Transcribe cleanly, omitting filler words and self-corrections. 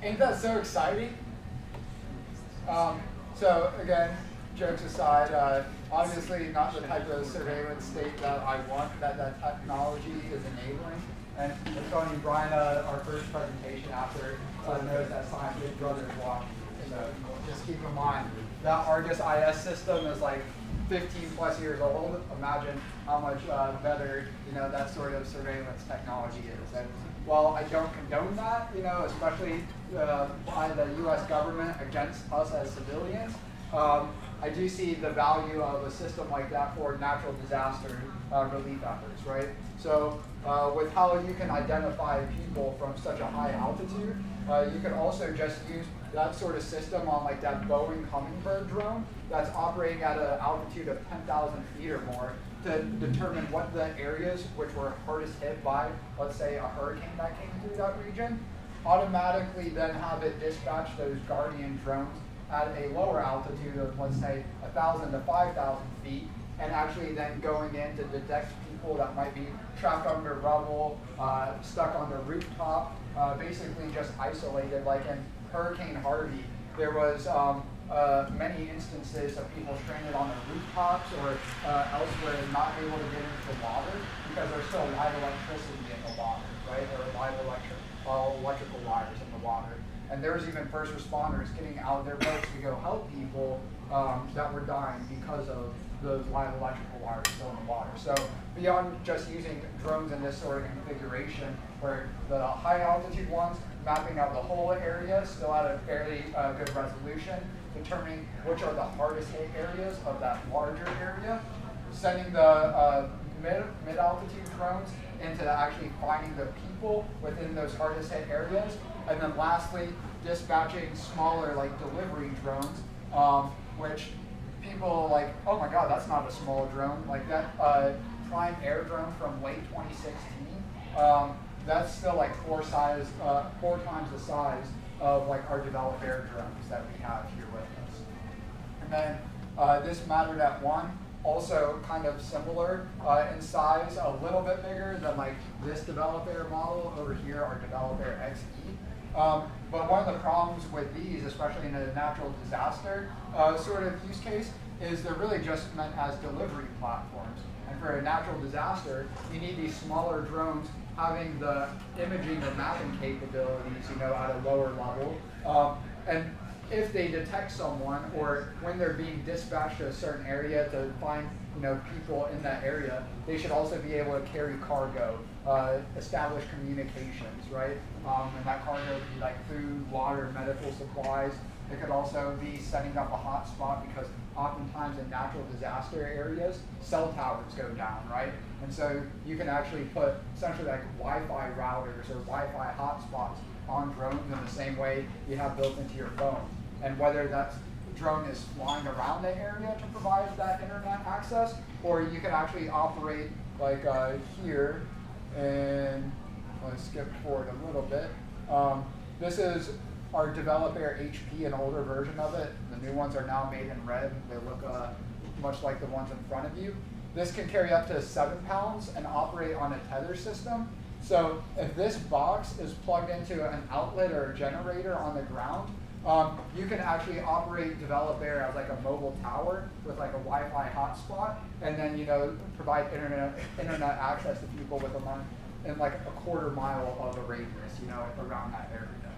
Ain't that so exciting? So again, jokes aside, obviously not the type of surveillance state that I want, that technology is enabling. And it's funny, Brian, our first presentation after knows that science Big Brother is watching. So just keep in mind, that Argus IS system is like 15 plus years old. Imagine how much better that sort of surveillance technology is. And while I don't condone that, especially by the U.S. government against us as civilians, I do see the value of a system like that for natural disaster relief efforts, right? So with how you can identify people from such a high altitude, you can also just use that sort of system on like that Boeing Hummingbird drone that's operating at an altitude of 10,000 feet or more to determine what the areas which were hardest hit by, let's say, a hurricane that came through that region, automatically then have it dispatch those Guardian drones at a lower altitude of, let's say, 1,000 to 5,000 feet, and actually then going in to detect people that might be trapped under rubble, stuck on the rooftop, basically just isolated. Like in Hurricane Harvey, there was many instances of people stranded on the rooftops or elsewhere and not able to get into the water because there's still live electricity in the water, right? Or live electrical wires in the water. And there was even first responders getting out of their boats to go help people that were dying because of those live electrical wires still in the water. So beyond just using drones in this sort of configuration, where the high altitude ones mapping out the whole area still at a fairly good resolution, determining which are the hardest hit areas of that larger area, sending the mid-altitude drones into actually finding the people within those hardest hit areas, and then lastly, dispatching smaller like delivery drones, which people like, oh my God, that's not a small drone. Like that Prime Air drone from late 2016, that's still like four times the size of like our developed air drones that we have here with us. And then this mattered at one, also kind of similar in size, a little bit bigger than like this developed air model over here, our developed air XE. But one of the problems with these, especially in a natural disaster sort of use case, is they're really just meant as delivery platforms. And for a natural disaster, you need these smaller drones having the imaging or mapping capabilities, at a lower level. And if they detect someone, or when they're being dispatched to a certain area to find people in that area, they should also be able to carry cargo, establish communications, right? And that cargo could be like food, water, medical supplies. It could also be setting up a hotspot, because oftentimes in natural disaster areas, cell towers go down, right? And so you can actually put essentially like Wi-Fi routers or Wi-Fi hotspots on drones in the same way you have built into your phone. And whether that drone is flying around the area to provide that internet access, or you can actually operate like here, and let's skip forward a little bit. This is our Develop Air HP, an older version of it. The new ones are now made in red. They look much like the ones in front of you. This can carry up to 7 pounds and operate on a tether system. So if this box is plugged into an outlet or a generator on the ground, you can actually operate Develop Air as like a mobile tower with like a Wi-Fi hotspot, and then provide internet access to people in like a quarter mile of a radius, around that area.